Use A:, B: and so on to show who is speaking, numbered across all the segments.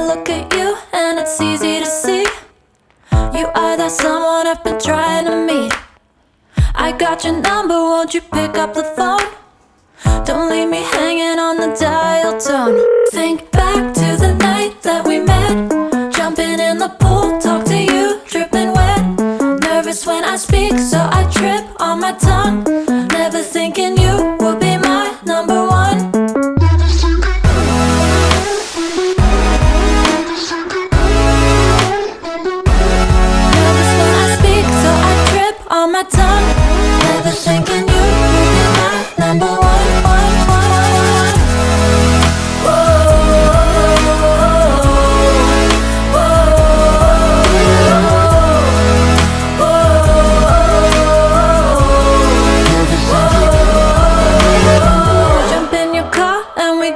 A: look at you and it's easy to see. You are that someone I've been trying to meet. I got your number, won't you pick up the phone? Don't leave me hanging on the dial tone. Think back to the night that we met, jumping in the pool, talk to you, dripping wet. Nervous when I speak, so I trip on my tongue. Never thinking you would be my number one. Nervous when I speak, so I trip on my tongue. Never thinking you would be my number one.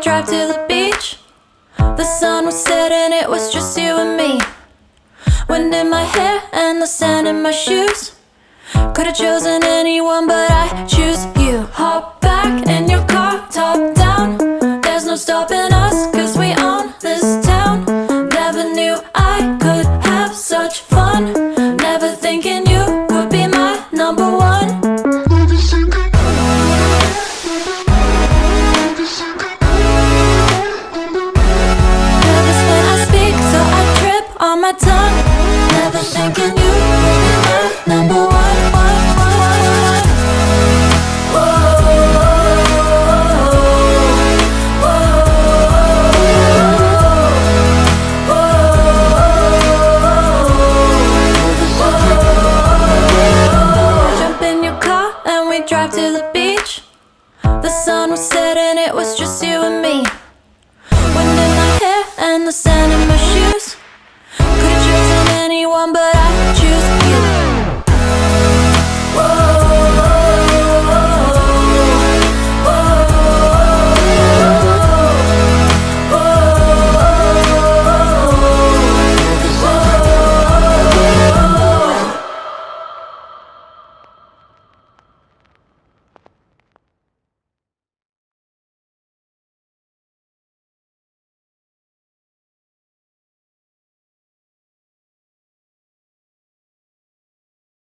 A: Drive to the beach. The sun was setting, it was just you and me. Wind in my hair and the sand in my shoes. Could've chosen anyone, but I choose you. Hop back in your car, top down. There's no stopping us, cause we own this town. Never knew I could have such fun. Never thinking you would be my number one. On my tongue.